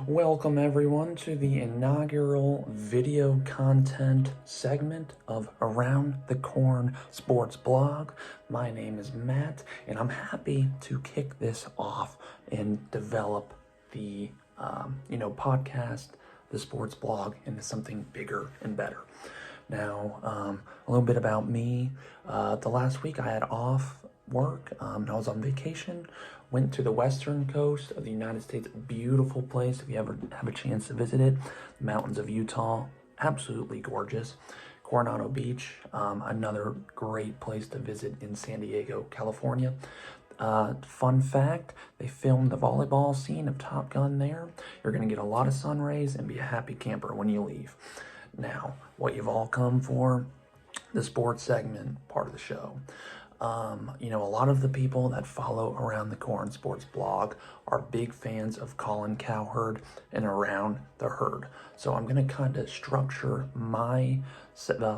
Welcome everyone to the inaugural video content segment of Around the Corn Sports Blog. My name is Matt, and I'm happy to kick this off and develop the podcast, the sports blog, into something bigger and better. Now, a little bit about me. The last week I had off work. I was on vacation. Went to the western coast of the United States. Beautiful place if you ever have a chance to visit it. The mountains of Utah, absolutely gorgeous. Coronado Beach, another great place to visit in San Diego, California. Fun fact, they filmed the volleyball scene of Top Gun there. You're going to get a lot of sun rays and be a happy camper when you leave. Now, what you've all come for, the sports segment part of the show. A lot of the people that follow Around the Corn Sports Blog are big fans of Colin Cowherd and Around the Herd. So I'm going to kind of structure my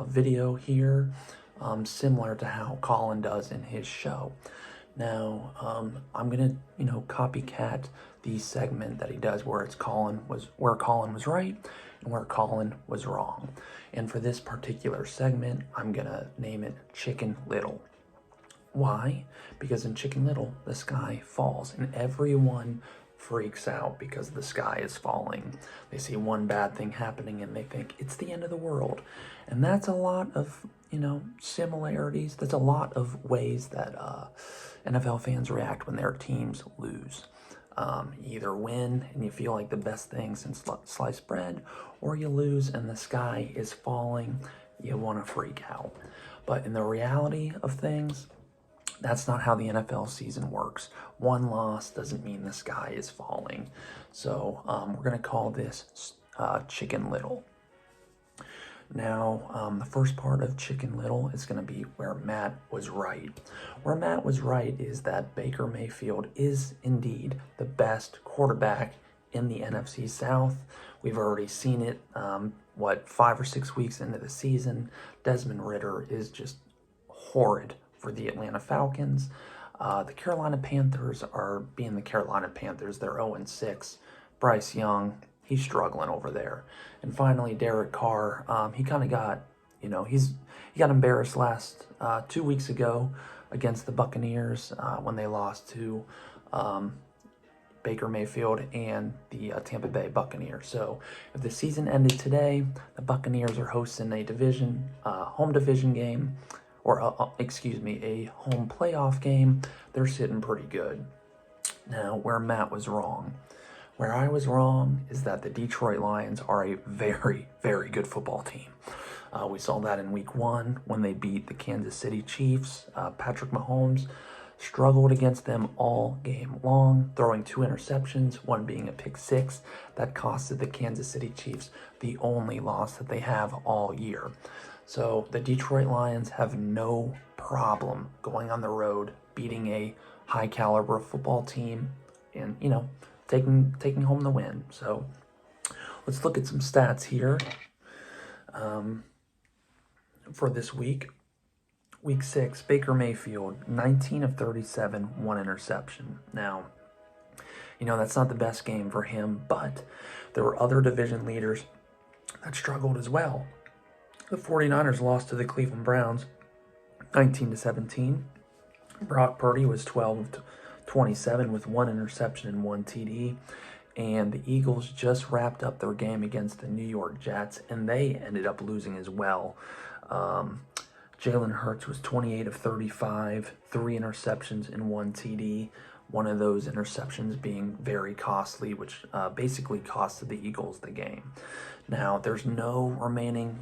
video here similar to how Colin does in his show. Now, I'm going to, copycat the segment that he does where Colin was right and where Colin was wrong. And for this particular segment, I'm going to name it Chicken Little. Why? Because in Chicken Little, the sky falls, and everyone freaks out because the sky is falling. They see one bad thing happening and they think it's the end of the world. And that's a lot of, similarities. That's a lot of ways that NFL fans react when their teams lose. You either win and you feel like the best thing since sliced bread, or you lose and the sky is falling. You want to freak out. But in the reality of things, that's not how the NFL season works. One loss doesn't mean the sky is falling. So we're going to call this Chicken Little. Now, the first part of Chicken Little is going to be where Matt was right. Where Matt was right is that Baker Mayfield is indeed the best quarterback in the NFC South. We've already seen it, 5 or 6 weeks into the season. Desmond Ridder is just horrid for the Atlanta Falcons. The Carolina Panthers are being the Carolina Panthers. They're 0-6. Bryce Young, he's struggling over there. And finally, Derek Carr, he kind of got, he got embarrassed last 2 weeks ago against the Buccaneers when they lost to Baker Mayfield and the Tampa Bay Buccaneers. So if the season ended today, the Buccaneers are hosting a home division game, or a home playoff game. They're sitting pretty good. Now, where Matt was wrong. Where I was wrong is that the Detroit Lions are a very, very good football team. We saw that in week 1 when they beat the Kansas City Chiefs. Patrick Mahomes struggled against them all game long, throwing 2 interceptions, one being a pick 6 that costed the Kansas City Chiefs the only loss that they have all year. So the Detroit Lions have no problem going on the road, beating a high caliber football team and, taking home the win. So let's look at some stats here for this week. Week 6, Baker Mayfield, 19 of 37, 1 interception. Now, that's not the best game for him, but there were other division leaders that struggled as well. The 49ers lost to the Cleveland Browns 19-17. Brock Purdy was 12 of 27 with 1 interception and 1 TD. And the Eagles just wrapped up their game against the New York Jets, and they ended up losing as well. Jalen Hurts was 28 of 35, 3 interceptions and 1 TD. One of those interceptions being very costly, which basically costed the Eagles the game. Now, there's no remaining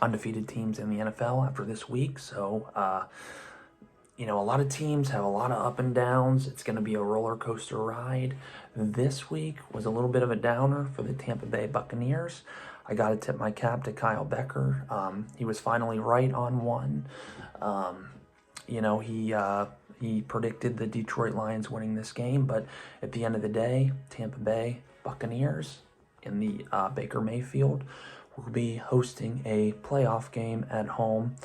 undefeated teams in the NFL after this week, so a lot of teams have a lot of up and downs. It's going to be a roller coaster ride. This week was a little bit of a downer for the Tampa Bay Buccaneers. I got to tip my cap to Kyle Becker. He was finally right on one. He predicted the Detroit Lions winning this game, but at the end of the day, Tampa Bay Buccaneers in the Baker Mayfield will be hosting a playoff game at home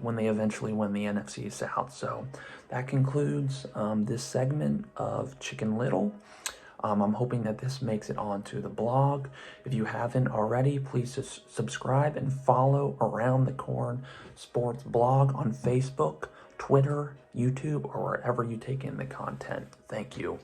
when they eventually win the NFC South. So that concludes this segment of Chicken Little. I'm hoping that this makes it onto the blog. If you haven't already, please just subscribe and follow Around the Corn Sports blog on Facebook, Twitter, YouTube, or wherever you take in the content. Thank you.